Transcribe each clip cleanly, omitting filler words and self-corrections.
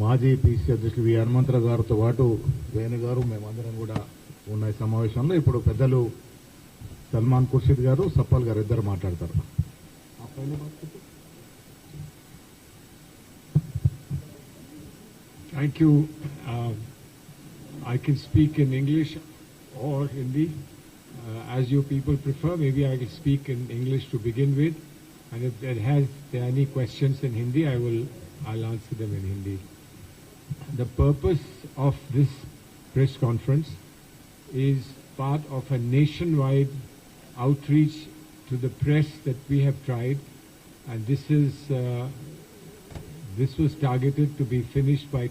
మాజీ పీసీ అధ్యక్షులు వి హనుమంతరావు గారితో పాటు వేణు గారు మేమందరం కూడా ఉన్న ఈ సమావేశంలో ఇప్పుడు పెద్దలు సల్మాన్ ఖుర్షీద్ గారు సప్పల్ గారు ఇద్దరు మాట్లాడతారు. Thank you. I can speak in English or Hindi, as you people prefer. Maybe I will speak in English to begin with, and if there are any questions in Hindi, I'll answer them in Hindi. The purpose of this press conference is part of a nationwide outreach to the press that we have tried, and this was targeted to be finished by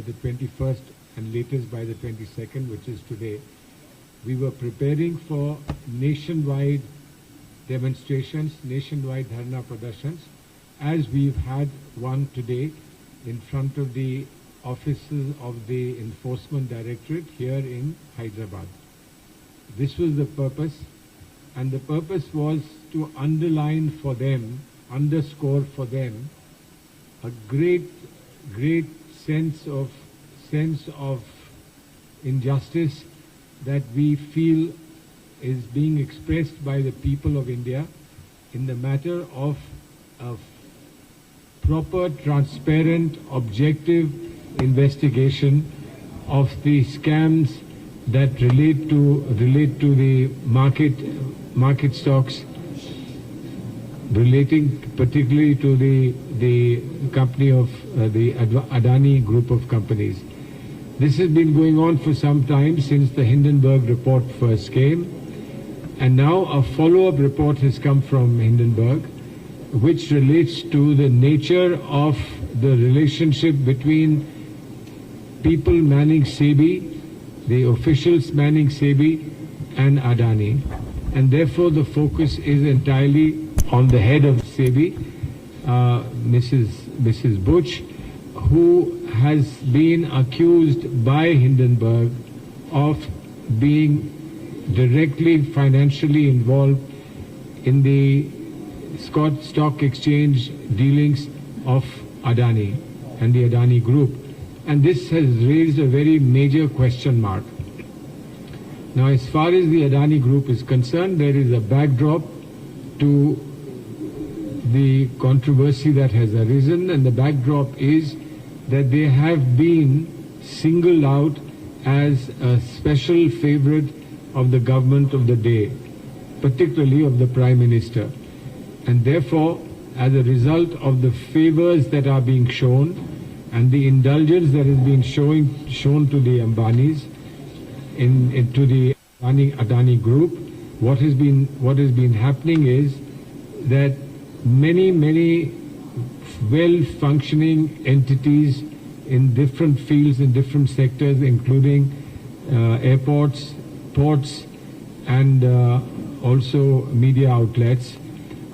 the 21st and latest by the 22nd, which is today. We were preparing for nationwide demonstrations, nationwide dharna pradharshans, as we've had one today in front of the offices of the Enforcement Directorate here in Hyderabad. This was the purpose, and the purpose was to underline for them, underscore for them, a great sense of injustice that we feel is being expressed by the people of India in the matter of proper, transparent, objective investigation of the scams that relate to the market stocks, relating particularly to the company of the Adani group of companies. This has been going on for some time since the Hindenburg report first came, and now a follow-up report has come from Hindenburg, which relates to the nature of the relationship between people manning SEBI, the officials manning SEBI, and Adani, and therefore the focus is entirely on the head of SEBI, Mrs. Butch, who has been accused by Hindenburg of being directly financially involved in the stock exchange dealings of Adani and the Adani group. And this has raised a very major question mark. Now, as far as the Adani group is concerned, there is a backdrop to the controversy that has arisen, and the backdrop is that they have been singled out as a special favorite of the government of the day, particularly of the Prime Minister. And therefore, as a result of the favors that are being shown and the indulgence that is being shown to the Ambanis, to the Adani group, what has been happening is that many well-functioning entities in different fields, in different sectors, including airports, ports, and also media outlets,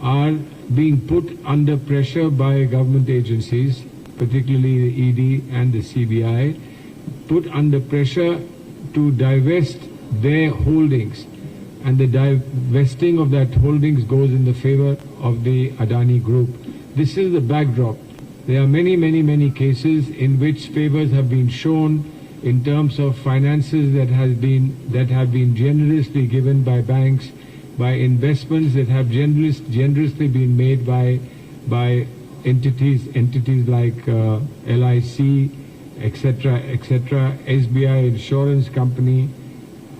are being put under pressure by government agencies, particularly the ED and the CBI, put under pressure to divest their holdings, and the divesting of that holdings goes in the favor of the Adani group. This is the backdrop. There are many cases in which favors have been shown in terms of finances that have been generously given by banks, by investments that have generously been made by entities like LIC, etc., SBI Insurance Company,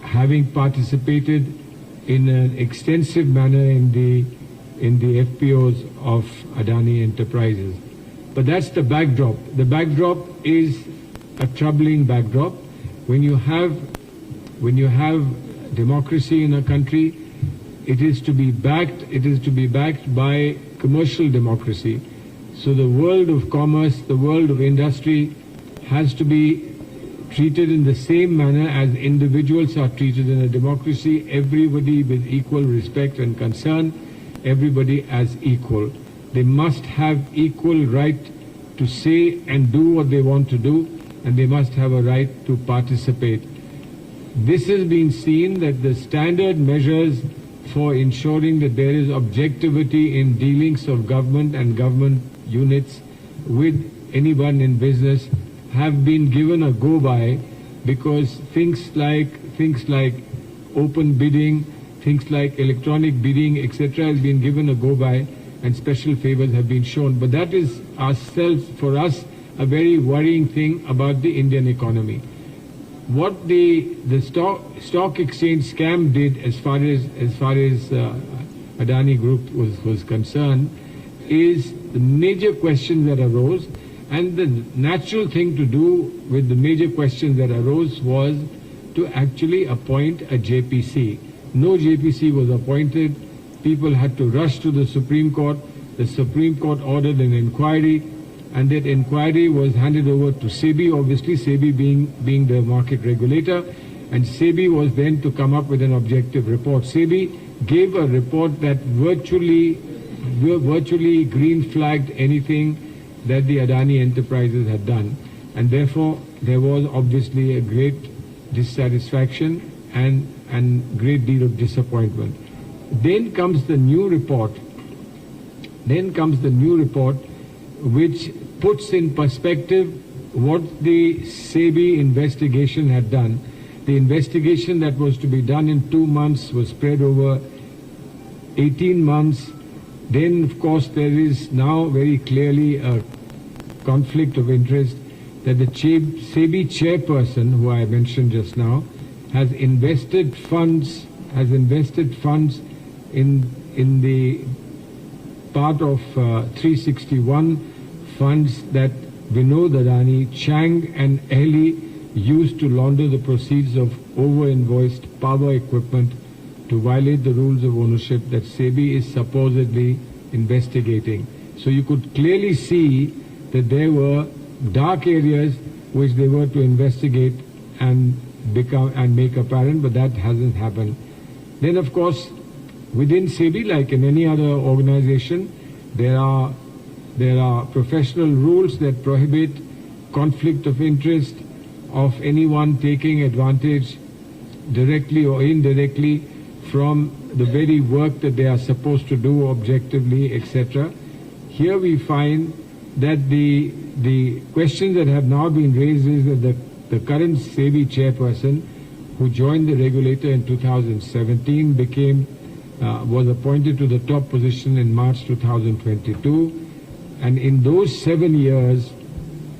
having participated in an extensive manner in the FPOs of Adani Enterprises. But that's the backdrop. The backdrop is a troubling backdrop. When you have democracy in a country, it is to be backed by commercial democracy. So the world of commerce, the world of industry has to be treated in the same manner as individuals are treated in a democracy, everybody with equal respect and concern, everybody as equal. They must have equal right to say and do what they want to do, and they must have a right to participate. This has been seen that the standard measures for ensuring that there is objectivity in dealings of government and government units with anyone in business have been given a go-by, because things like open bidding, things like electronic bidding, etc., has been given a go-by, and special favors have been shown. But that is for us, a very worrying thing about the Indian economy. What the stock exchange scam did, as far as Adani Group was concerned, is the major question that arose, and the natural thing to do with the major question that arose was to actually appoint a JPC. No JPC was appointed. People had to rush to the Supreme Court. The Supreme Court ordered an inquiry, and that inquiry was handed over to SEBI, obviously SEBI being the market regulator, and SEBI was then to come up with an objective report. SEBI gave a report that virtually green flagged anything that the Adani Enterprises had done, and therefore there was obviously a great dissatisfaction and great deal of disappointment. Then comes the new report. Which puts in perspective what the SEBI investigation had done. The investigation that was to be done in 2 months was spread over 18 months. Then, of course, there is now very clearly a conflict of interest that the SEBI chairperson, who I mentioned just now, has invested funds in the part of 361 funds that Vinod Adani, Chang and Ehli used to launder the proceeds of over-invoiced power equipment to violate the rules of ownership that SEBI is supposedly investigating. So you could clearly see that there were dark areas which they were to investigate and make apparent, but that hasn't happened. Then, of course, within SEBI, like in any other organization, there are professional rules that prohibit conflict of interest of anyone taking advantage directly or indirectly from the very work that they are supposed to do objectively, etc. Here we find that the questions that have now been raised is that the current SEBI chairperson, who joined the regulator in 2017, was appointed to the top position in March 2022, and in those 7 years,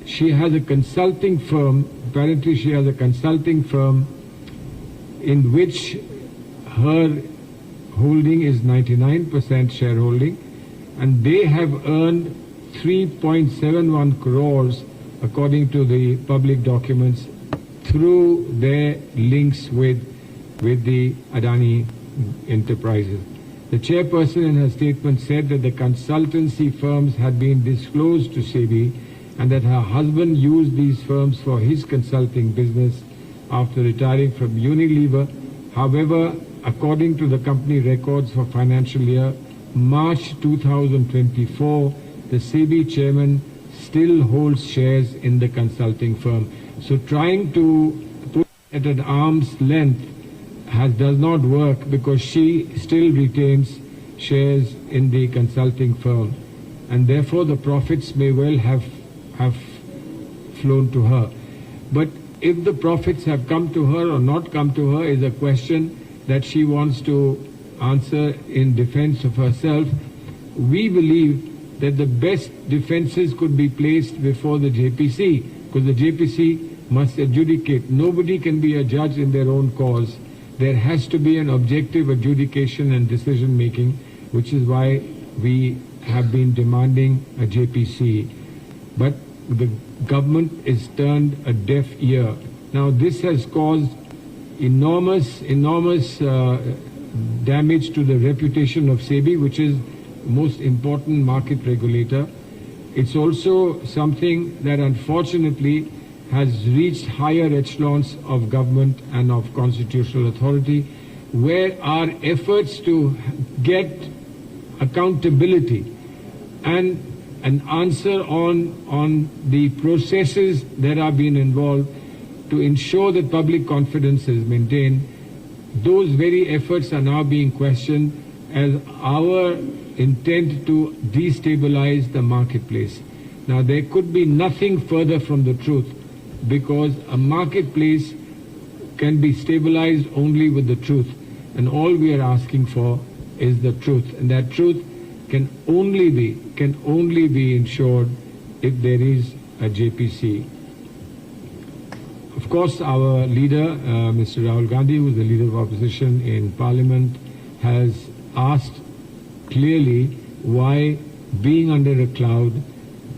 she has a consulting firm. Apparently, she has a consulting firm in which her holding is 99% shareholding, and they have earned 3.71 crores, according to the public documents, through their links with the Adani Enterprises. The chairperson in her statement said that the consultancy firms had been disclosed to SEBI and that her husband used these firms for his consulting business after retiring from Unilever. However, according to the company records for financial year March 2024, the SEBI chairman still holds shares in the consulting firm. So trying to put it at an arm's length does not work, because she still retains shares in the consulting firm, and therefore the profits may well have flown to her. But if the profits have come to her or not come to her is a question that she wants to answer in defense of herself. We believe that the best defenses could be placed before the JPC, because the JPC must adjudicate. Nobody can be a judge in their own cause. There has to be an objective adjudication and decision making, which is why we have been demanding a JPC. But the government is turned a deaf ear. Now this has caused enormous damage to the reputation of SEBI, which is the most important market regulator. It's also something that unfortunately has reached higher echelons of government and of constitutional authority, where our efforts to get accountability and an answer on the processes that are being involved to ensure that public confidence is maintained, those very efforts are now being questioned as our intent to destabilize the marketplace. Now, there could be nothing further from the truth, because a marketplace can be stabilized only with the truth, and all we are asking for is the truth, and that truth can only be ensured if there is a JPC. Of course, our leader, Mr. Rahul Gandhi, who is the leader of opposition in Parliament, has asked clearly why, being under a cloud,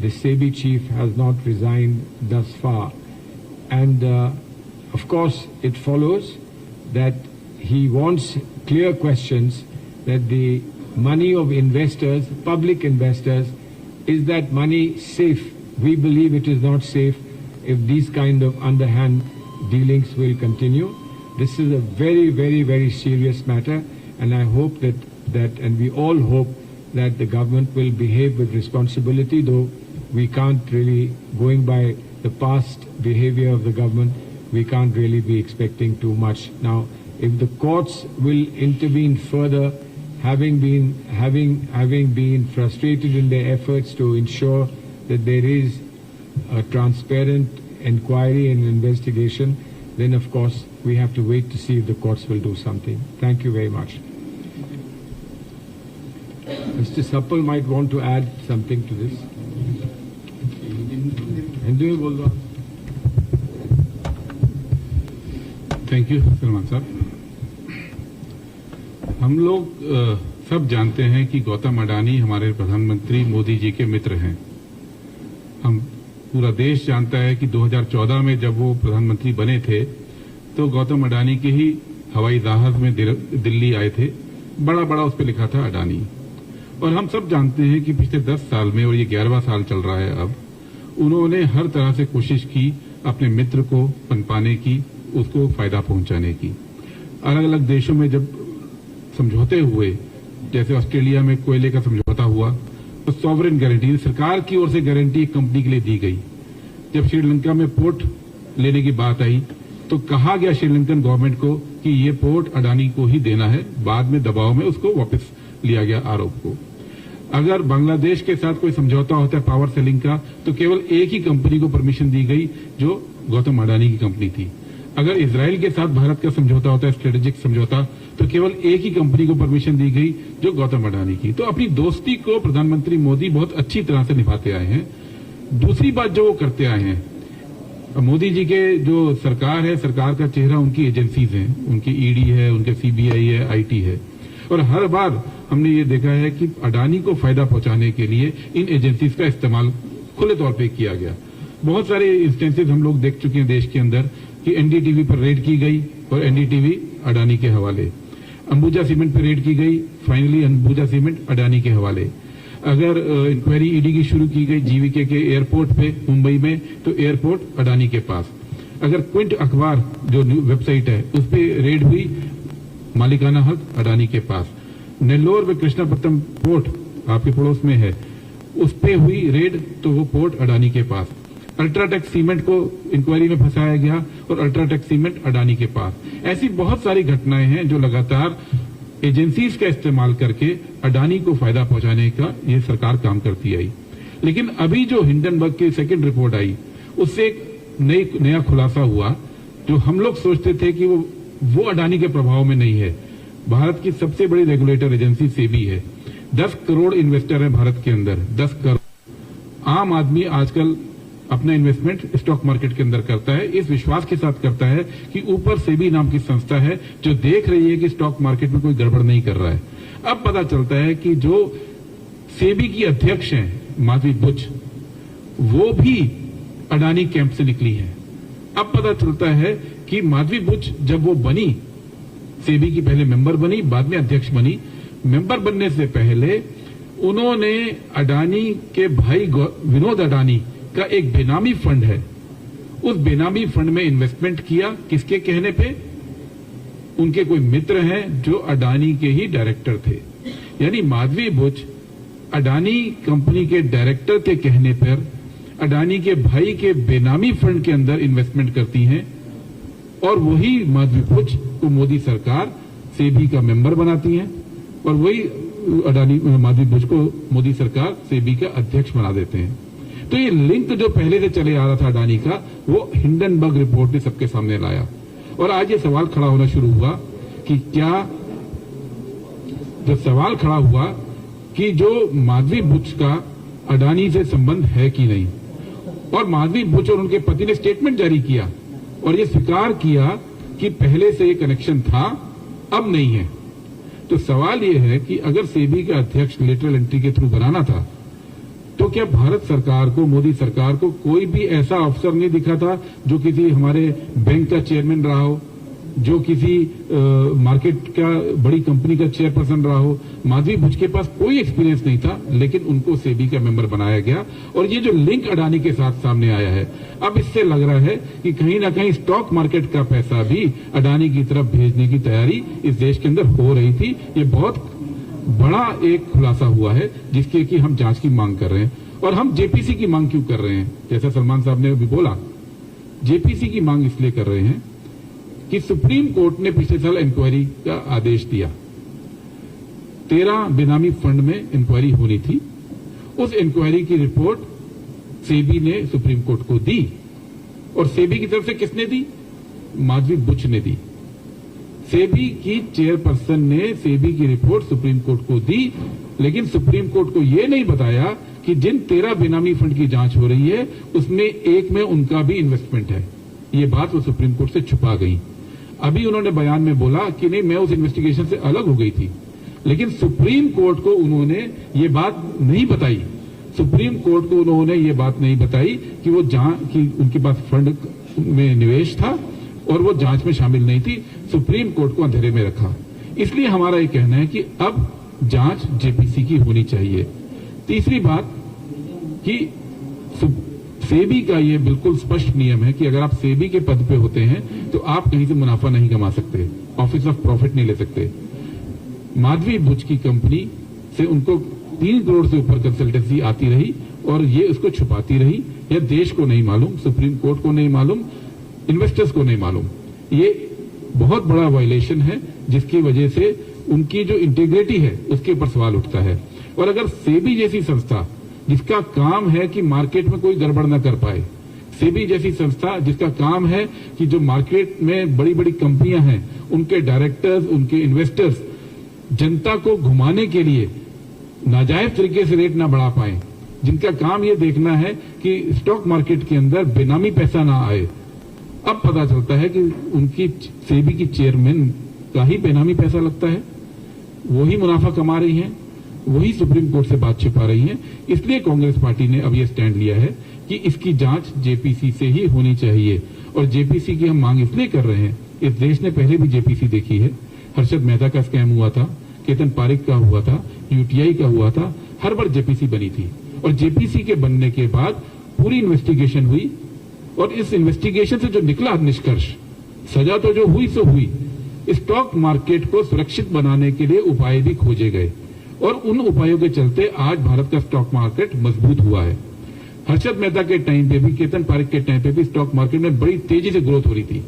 the SEBI chief has not resigned thus far. And of course, it follows that he wants clear questions, that the money of investors, public investors, is that money safe? We believe it is not safe if these kind of underhand dealings will continue. This is a very, very, very serious matter, and I hope that and we all hope that the government will behave with responsibility, though we can't really, going by the past behavior of the government, we can't really be expecting too much. Now, if the courts will intervene further, having been frustrated in their efforts to ensure that there is a transparent inquiry and investigation, then of course we have to wait to see if the courts will do something. Thank you very much. Mr. Sappal might want to add something to this. Hindi में बोल दो। Thank you Salman साहब। हम लोग सब जानते हैं कि गौतम अडानी हमारे प्रधानमंत्री मोदी जी के मित्र हैं। हम पूरा देश जानता है कि 2014 में जब वो प्रधानमंत्री बने थे तो गौतम अडानी के ही हवाई जहाज में दिल्ली आए थे। बड़ा बड़ा उस पर लिखा था अडानी। और हम सब जानते हैं कि पिछले 10 साल में, और ये 11वां साल चल रहा है अब, उन्होंने हर तरह से कोशिश की अपने मित्र को पनपाने की, उसको फायदा पहुंचाने की। अलग अलग देशों में जब समझौते हुए, जैसे ऑस्ट्रेलिया में कोयले का समझौता हुआ, तो सॉवरेन गारंटी, सरकार की ओर से गारंटी एक कंपनी के लिए दी गई। जब श्रीलंका में पोर्ट लेने की बात आई तो कहा गया श्रीलंकन गवर्नमेंट को कि ये पोर्ट अडानी को ही देना है। बाद में दबाव में उसको वापस लिया गया आरोप को। अगर बांग्लादेश के साथ कोई समझौता होता है पावर सेलिंग का, तो केवल एक ही कंपनी को परमिशन दी गई जो गौतम अडानी की कंपनी थी। अगर इजराइल के साथ भारत का समझौता होता है, स्ट्रेटेजिक समझौता, तो केवल एक ही कंपनी को परमिशन दी गई जो गौतम अडानी की। तो अपनी दोस्ती को प्रधानमंत्री मोदी बहुत अच्छी तरह से निभाते आए हैं। दूसरी बात जो वो करते आए हैं, मोदी जी के जो सरकार है, सरकार का चेहरा उनकी एजेंसीज हैं, उनकी ईडी है, उनके सीबीआई है, आईटी है। और हर बार हमने ये देखा है कि अडानी को फायदा पहुंचाने के लिए इन एजेंसीज का इस्तेमाल खुले तौर पे किया गया। बहुत सारे इंस्टेंसेस हम लोग देख चुके हैं देश के अंदर कि एनडीटीवी पर रेड की गई और एनडीटीवी अडानी के हवाले। अंबुजा सीमेंट पर रेड की गई, फाइनली अंबुजा सीमेंट अडानी के हवाले। अगर इंक्वायरी ईडी की शुरू की गई जीवीके के एयरपोर्ट पे मुंबई में, तो एयरपोर्ट अडानी के पास। अगर क्विंट अखबार जो वेबसाइट है उस पर रेड हुई, मालिकाना हक अडानी के पास। नेल्लोर में कृष्णापट्टनम पोर्ट आपके पड़ोस में है, उस पे हुई रेड, तो वो पोर्ट अडानी के पास। अल्ट्राटेक सीमेंट को इंक्वायरी में फंसाया गया और अल्ट्राटेक सीमेंट अडानी के पास। ऐसी बहुत सारी घटनाएं हैं जो लगातार एजेंसीज का इस्तेमाल करके अडानी को फायदा पहुंचाने का ये सरकार काम करती आई। लेकिन अभी जो हिंडनबर्ग की सेकंड रिपोर्ट आई, उससे एक नया खुलासा हुआ। जो हम लोग सोचते थे कि वो अडानी के प्रभाव में नहीं है। भारत की सबसे बड़ी रेगुलेटर एजेंसी सेबी है। 10 करोड़ इन्वेस्टर है भारत के अंदर, 10 करोड़। आम आदमी आजकल अपना इन्वेस्टमेंट स्टॉक मार्केट के अंदर करता है, इस विश्वास के साथ करता है कि ऊपर सेबी नाम की संस्था है जो देख रही है कि स्टॉक मार्केट में कोई गड़बड़ नहीं कर रहा है। अब पता चलता है कि जो सेबी की अध्यक्ष हैं माधवी बुच, वो भी अडानी कैंप से निकली है। अब पता चलता है कि माधवी बुच जब वो बनी, सेबी की पहले मेंबर बनी, बाद में अध्यक्ष बनी। मेंबर बनने से पहले उन्होंने अडानी के भाई विनोद अडानी का एक बेनामी फंड है, उस बेनामी फंड में इन्वेस्टमेंट किया। किसके कहने पे? उनके कोई मित्र हैं जो अडानी के ही डायरेक्टर थे। यानी माधवी बुच अडानी कंपनी के डायरेक्टर के कहने पर अडानी के भाई के बेनामी फंड के अंदर इन्वेस्टमेंट करती हैं, और वही माधवी बुच को मोदी सरकार सेबी का मेंबर बनाती है, और वही अडानी माधवी बुच को मोदी सरकार सेबी का अध्यक्ष बना देते हैं। तो ये लिंक जो पहले से चले आ रहा था अडानी का, वो हिंडनबर्ग रिपोर्ट ने सबके सामने लाया। और आज ये सवाल खड़ा होना शुरू हुआ कि क्या, जो सवाल खड़ा हुआ कि जो माधवी बुच का अडानी से संबंध है कि नहीं, और माधवी बुच और उनके पति ने स्टेटमेंट जारी किया और ये स्वीकार किया कि पहले से ये कनेक्शन था, अब नहीं है। तो सवाल ये है कि अगर सेबी का अध्यक्ष लेटरल एंट्री के थ्रू बनाना था, तो क्या भारत सरकार को, मोदी सरकार को कोई भी ऐसा अफसर नहीं दिखा था जो किसी हमारे बैंक का चेयरमैन रहा हो, जो किसी मार्केट का बड़ी कंपनी का चेयरपर्सन रहा हो? माधवी बुच के पास कोई एक्सपीरियंस नहीं था, लेकिन उनको सेबी का मेंबर बनाया गया। और ये जो लिंक अडानी के साथ सामने आया है, अब इससे लग रहा है कि कहीं ना कहीं स्टॉक मार्केट का पैसा भी अडानी की तरफ भेजने की तैयारी इस देश के अंदर हो रही थी। ये बहुत बड़ा एक खुलासा हुआ है जिसके कि हम जांच की मांग कर रहे हैं। और हम जेपीसी की मांग क्यों कर रहे हैं? जैसा सलमान साहब ने अभी बोला, जेपीसी की मांग इसलिए कर रहे हैं कि सुप्रीम कोर्ट ने पिछले साल इंक्वायरी का आदेश दिया। 13 बेनामी फंड में इंक्वायरी होनी थी। उस इंक्वायरी की रिपोर्ट सेबी ने सुप्रीम कोर्ट को दी, और सेबी की तरफ से किसने दी? माधवी बुच ने दी। सेबी की चेयरपर्सन ने सेबी की रिपोर्ट सुप्रीम कोर्ट को दी, लेकिन सुप्रीम कोर्ट को यह नहीं बताया कि जिन 13 बेनामी फंड की जांच हो रही है उसमें एक में उनका भी इन्वेस्टमेंट है। ये बात वो सुप्रीम कोर्ट से छुपा गई। अभी उन्होंने बयान में बोला कि नहीं, मैं उस इन्वेस्टिगेशन से अलग हो गई थी, लेकिन सुप्रीम कोर्ट को उन्होंने ये बात नहीं बताई। सुप्रीम कोर्ट को उन्होंने ये बात नहीं बताई कि वो कि उनके पास फंड में निवेश था और वो जांच में शामिल नहीं थी। सुप्रीम कोर्ट को अंधेरे में रखा। इसलिए हमारा ये कहना है कि अब जांच जेपीसी की होनी चाहिए। तीसरी बात कि सेबी का ये बिल्कुल स्पष्ट नियम है कि अगर आप सेबी के पद पे होते हैं तो आप कहीं से मुनाफा नहीं कमा सकते, ऑफिस ऑफ प्रॉफिट नहीं ले सकते। माधवी बुच की कंपनी से उनको 3 करोड़ से ऊपर कंसल्टेंसी आती रही और ये उसको छुपाती रही। यह देश को नहीं मालूम, सुप्रीम कोर्ट को नहीं मालूम, इन्वेस्टर्स को नहीं मालूम। ये बहुत बड़ा वायलेशन है जिसकी वजह से उनकी जो इंटीग्रिटी है उसके ऊपर सवाल उठता है। और अगर सेबी जैसी संस्था जिसका काम है कि मार्केट में कोई गड़बड़ न कर पाए, सेबी जैसी संस्था जिसका काम है कि जो मार्केट में बड़ी बड़ी कंपनियां हैं उनके डायरेक्टर्स, उनके इन्वेस्टर्स जनता को घुमाने के लिए नाजायज तरीके से रेट ना बढ़ा पाए, जिनका काम ये देखना है कि स्टॉक मार्केट के अंदर बेनामी पैसा ना आए, अब पता चलता है कि उनकी सेबी की चेयरमैन का ही बेनामी पैसा लगता है, वही मुनाफा कमा रही हैं, वही सुप्रीम कोर्ट से बात छिपा रही हैं। इसलिए कांग्रेस पार्टी ने अब यह स्टैंड लिया है कि इसकी जांच जेपीसी से ही होनी चाहिए। और जेपीसी की हम मांग इसलिए कर रहे हैं, इस देश ने पहले भी जेपीसी देखी है। हर्षद मेहता का स्कैम हुआ था, केतन पारिक का हुआ था, यूटीआई का हुआ था, हर बार जेपीसी बनी थी। और जेपीसी के बनने के बाद पूरी इन्वेस्टिगेशन हुई और इस इन्वेस्टिगेशन से जो निकला निष्कर्ष, सजा तो जो हुई सो हुई। स्टॉक मार्केट को सुरक्षित बनाने के लिए उपाय भी खोजे गए और उन उपायों के चलते आज भारत का स्टॉक मार्केट मजबूत हुआ है। हर्षद मेहता के टाइम पे भी, केतन पारिक के टाइम पे भी स्टॉक मार्केट में बड़ी तेजी से ग्रोथ हो रही थी।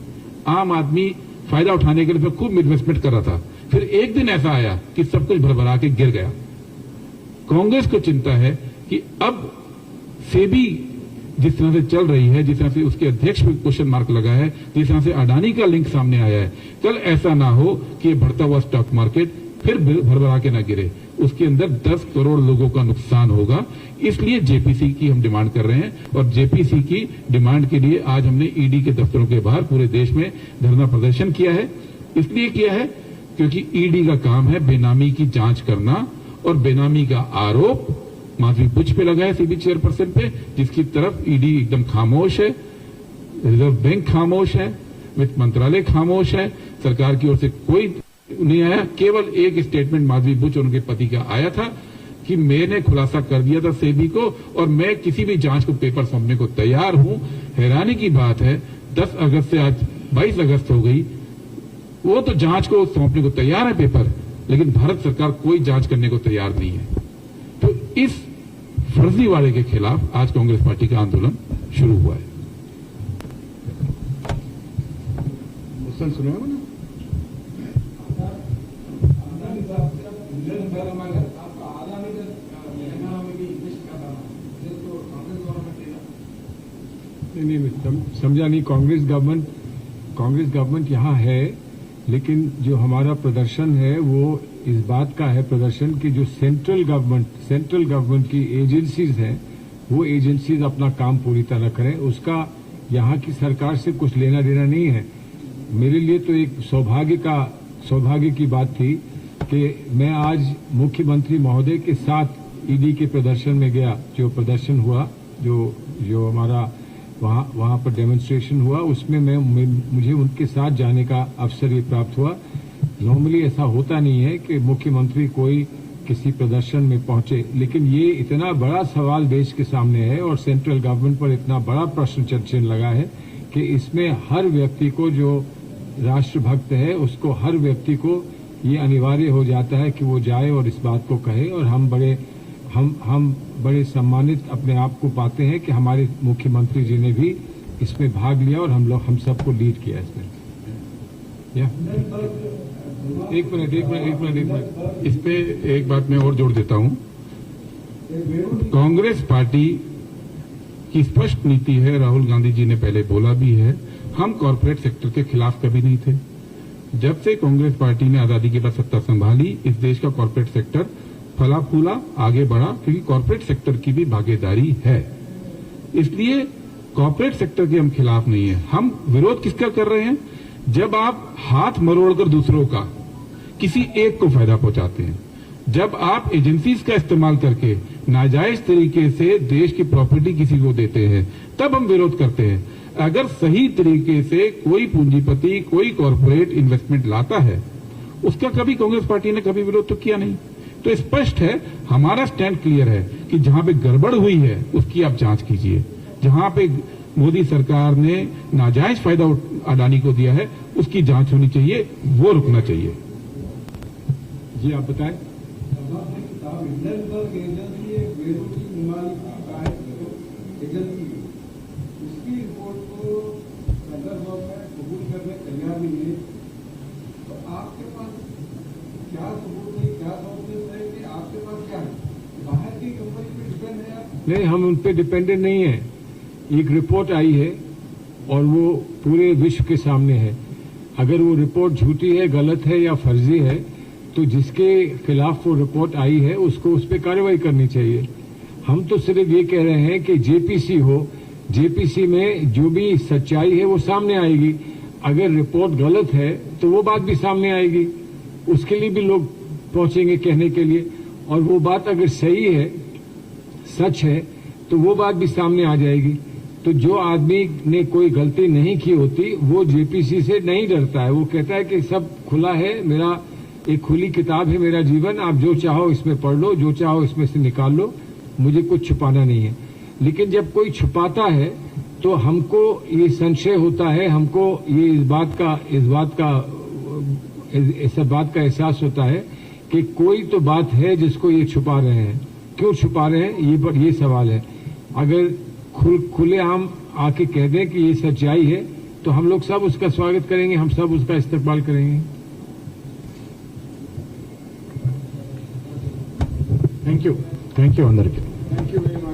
आम आदमी फायदा उठाने के लिए खूब इन्वेस्टमेंट कर रहा था। फिर एक दिन ऐसा आया कि सब कुछ भरभरा के गिर गया। कांग्रेस को चिंता है कि अब सेबी जिस तरह से चल रही है, जिस तरह से उसके अध्यक्ष पे क्वेश्चन मार्क लगा है, जिस तरह से अडानी का लिंक सामने आया है, कल ऐसा ना हो कि बढ़ता हुआ स्टॉक मार्केट फिर भरभरा के ना गिरे, उसके अंदर 10 करोड़ लोगों का नुकसान होगा। इसलिए जेपीसी की हम डिमांड कर रहे हैं और जेपीसी की डिमांड के लिए आज हमने ईडी के दफ्तरों के बाहर पूरे देश में धरना प्रदर्शन किया है। इसलिए किया है क्योंकि ईडी का काम है बेनामी की जांच करना और बेनामी का आरोप माधवी बुच पे लगा है, सीबी चेयरपर्सन पे, जिसकी तरफ ईडी एकदम खामोश है, रिजर्व बैंक खामोश है, वित्त मंत्रालय खामोश है, सरकार की ओर से कोई नहीं आया। केवल एक स्टेटमेंट माधवी बुच और उनके पति का आया था कि मैंने खुलासा कर दिया था सेबी को और मैं किसी भी जांच को पेपर सौंपने को तैयार हूं। हैरानी की बात है 10 अगस्त से आज 22 अगस्त हो गई, वो तो जांच को सौंपने को तैयार है पेपर, लेकिन भारत सरकार कोई जांच करने को तैयार नहीं है। तो इस फर्जीवाड़े के खिलाफ आज कांग्रेस पार्टी का आंदोलन शुरू हुआ है। सुना ना आपका आधा मीटर में भी इन्वेस्ट कर रहा है, तो कांग्रेस गवर्नमेंट नहीं मैं समझा नहीं। कांग्रेस गवर्नमेंट यहाँ है, लेकिन जो हमारा प्रदर्शन है वो इस बात का है प्रदर्शन कि जो सेंट्रल गवर्नमेंट की एजेंसीज हैं, वो एजेंसीज अपना काम पूरी तरह करें। उसका यहाँ की सरकार से कुछ लेना देना नहीं है। मेरे लिए तो एक सौभाग्य की बात थी कि मैं आज मुख्यमंत्री महोदय के साथ ईडी के प्रदर्शन में गया। जो प्रदर्शन हुआ, जो हमारा वहां पर डेमोन्स्ट्रेशन हुआ, उसमें मुझे उनके साथ जाने का अवसर ये प्राप्त हुआ। नॉर्मली ऐसा होता नहीं है कि मुख्यमंत्री कोई किसी प्रदर्शन में पहुंचे, लेकिन ये इतना बड़ा सवाल देश के सामने है और सेंट्रल गवर्नमेंट पर इतना बड़ा प्रश्न चिन्ह लगा है कि इसमें हर व्यक्ति को, जो राष्ट्रभक्त है, उसको हर व्यक्ति को ये अनिवार्य हो जाता है कि वो जाए और इस बात को कहे। और हम बड़े सम्मानित अपने आप को पाते हैं कि हमारे मुख्यमंत्री जी ने भी इसमें भाग लिया और हम सबको लीड किया इसमें। एक मिनट इस पे एक बात मैं और जोड़ देता हूं। कांग्रेस पार्टी की स्पष्ट नीति है, राहुल गांधी जी ने पहले बोला भी है, हम कॉर्पोरेट सेक्टर के खिलाफ कभी नहीं थे। जब से कांग्रेस पार्टी ने आजादी के बाद सत्ता संभाली, इस देश का कॉर्पोरेट सेक्टर फला फूला, आगे बढ़ा, क्योंकि कॉर्पोरेट सेक्टर की भी भागीदारी है। इसलिए कॉर्पोरेट सेक्टर के हम खिलाफ नहीं है। हम विरोध किसका कर रहे हैं? जब आप हाथ मरोड़कर दूसरों का किसी एक को फायदा पहुंचाते हैं, जब आप एजेंसीज का इस्तेमाल करके नाजायज तरीके से देश की प्रॉपर्टी किसी को देते हैं, तब हम विरोध करते हैं। अगर सही तरीके से कोई पूंजीपति, कोई कॉर्पोरेट इन्वेस्टमेंट लाता है, उसका कभी कांग्रेस पार्टी ने कभी विरोध तो किया नहीं। तो स्पष्ट है, हमारा स्टैंड क्लियर है कि जहां पे गड़बड़ हुई है उसकी आप जांच कीजिए। जहां पे मोदी सरकार ने नाजायज फायदा अडानी को दिया है, उसकी जांच होनी चाहिए, वो रुकना चाहिए। जी आप बताएं। उसकी रिपोर्ट को सेंट्रल गवर्नमेंट कबूल करने तैयार नहीं है, तो आपके पास क्या सबूत है, क्या सबूत है कि आपके पास क्या है? बाहर की कंपनी पे डिपेंड है आप? नहीं, हम उन पे डिपेंडेंट नहीं है। एक रिपोर्ट आई है और वो पूरे विश्व के सामने है। अगर वो रिपोर्ट झूठी है, गलत है या फर्जी है, तो जिसके खिलाफ वो रिपोर्ट आई है उसको उस पर कार्रवाई करनी चाहिए। हम तो सिर्फ ये कह रहे हैं कि जेपीसी हो, जेपीसी में जो भी सच्चाई है वो सामने आएगी। अगर रिपोर्ट गलत है तो वो बात भी सामने आएगी, उसके लिए भी लोग पहुंचेंगे कहने के लिए। और वो बात अगर सही है, सच है, तो वो बात भी सामने आ जाएगी। तो जो आदमी ने कोई गलती नहीं की होती, वो जेपीसी से नहीं डरता है। वो कहता है कि सब खुला है, मेरा एक खुली किताब है मेरा जीवन, आप जो चाहो इसमें पढ़ लो, जो चाहो इसमें से निकाल लो, मुझे कुछ छुपाना नहीं है। लेकिन जब कोई छुपाता है तो हमको ये संशय होता है, हमको ये इस बात का एहसास होता है कि कोई तो बात है जिसको ये छुपा रहे हैं। क्यों छुपा रहे हैं, ये सवाल है। अगर खुलेआम आके कह दें कि ये सच्चाई है, तो हम लोग सब उसका स्वागत करेंगे, हम सब उसका इस्तेमाल करेंगे। थैंक यू अंदर के। Thank you very much.